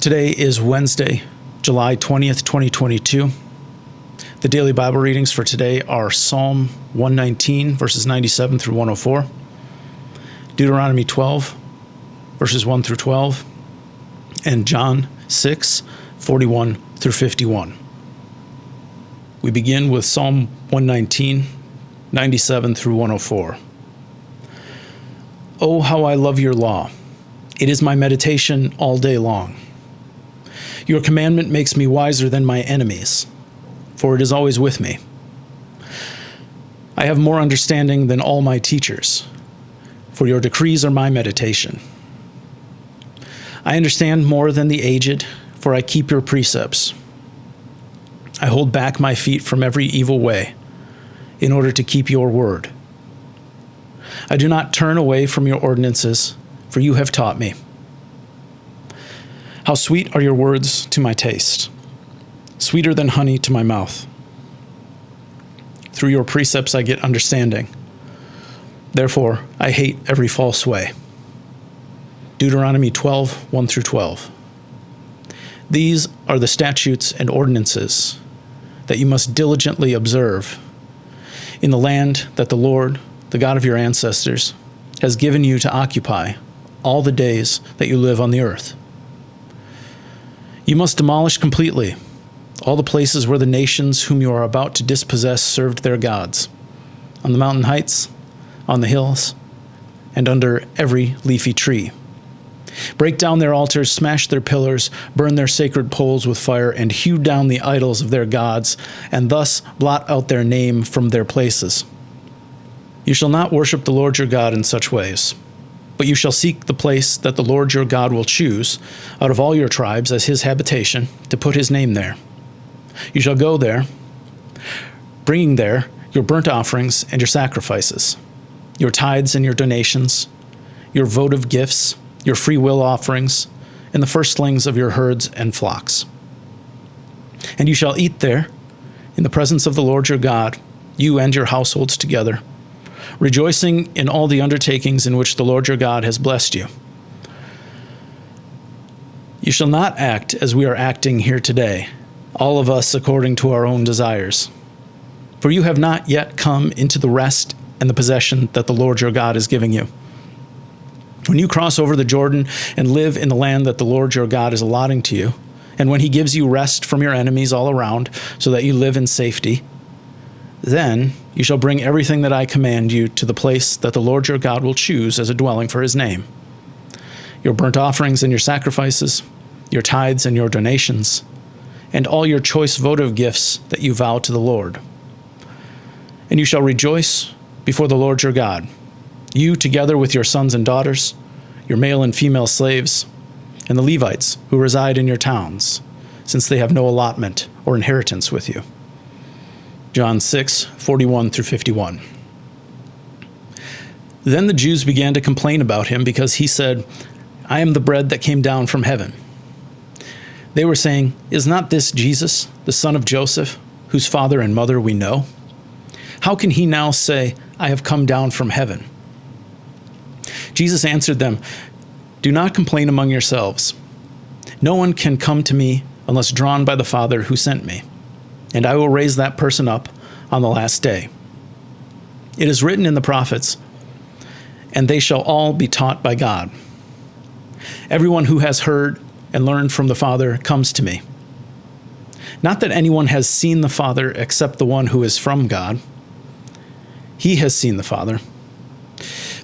Today is Wednesday, July 20th, 2022. The daily Bible readings for today are Psalm 119, verses 97 through 104, Deuteronomy 12, verses 1 through 12, and John 6, 41 through 51. We begin with Psalm 119, 97 through 104. Oh, how I love your law! It is my meditation all day long. Your commandment makes me wiser than my enemies, for it is always with me. I have more understanding than all my teachers, for your decrees are my meditation. I understand more than the aged, for I keep your precepts. I hold back my feet from every evil way, in order to keep your word. I do not turn away from your ordinances, for you have taught me. How sweet are your words to my taste, sweeter than honey to my mouth. Through your precepts I get understanding. Therefore, I hate every false way. Deuteronomy 12, 1 through 12. These are the statutes and ordinances that you must diligently observe in the land that the Lord, the God of your ancestors, has given you to occupy all the days that you live on the earth. You must demolish completely all the places where the nations whom you are about to dispossess served their gods, on the mountain heights, on the hills, and under every leafy tree. Break down their altars, smash their pillars, burn their sacred poles with fire, and hew down the idols of their gods, and thus blot out their name from their places. You shall not worship the Lord your God in such ways, but you shall seek the place that the Lord your God will choose out of all your tribes as his habitation, to put his name there. You shall go there, bringing there your burnt offerings and your sacrifices, your tithes and your donations, your votive gifts, your free will offerings, and the firstlings of your herds and flocks. And you shall eat there, in the presence of the Lord your God, you and your households together, rejoicing in all the undertakings in which the Lord your God has blessed you. You shall not act as we are acting here today, all of us according to our own desires. For you have not yet come into the rest and the possession that the Lord your God is giving you. When you cross over the Jordan and live in the land that the Lord your God is allotting to you, and when he gives you rest from your enemies all around, so that you live in safety, then you shall bring everything that I command you to the place that the Lord your God will choose as a dwelling for his name. Your burnt offerings and your sacrifices, your tithes and your donations, and all your choice votive gifts that you vow to the Lord. And you shall rejoice before the Lord your God, you together with your sons and daughters, your male and female slaves, and the Levites who reside in your towns, since they have no allotment or inheritance with you. John 6, 41 through 51. Then the Jews began to complain about him because he said, I am the bread that came down from heaven. They were saying, is not this Jesus, the son of Joseph, whose father and mother we know? How can he now say, I have come down from heaven? Jesus answered them, do not complain among yourselves. No one can come to me unless drawn by the Father who sent me, and I will raise that person up on the last day. It is written in the prophets, and they shall all be taught by God. Everyone who has heard and learned from the Father comes to me. Not that anyone has seen the Father except the one who is from God. He has seen the Father.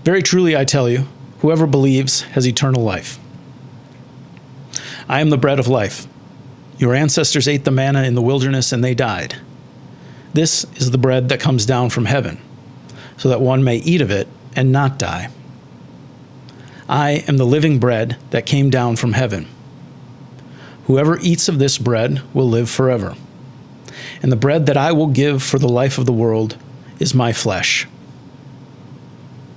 Very truly I tell you, whoever believes has eternal life. I am the bread of life. Your ancestors ate the manna in the wilderness and they died. This is the bread that comes down from heaven, so that one may eat of it and not die. I am the living bread that came down from heaven. Whoever eats of this bread will live forever. And the bread that I will give for the life of the world is my flesh.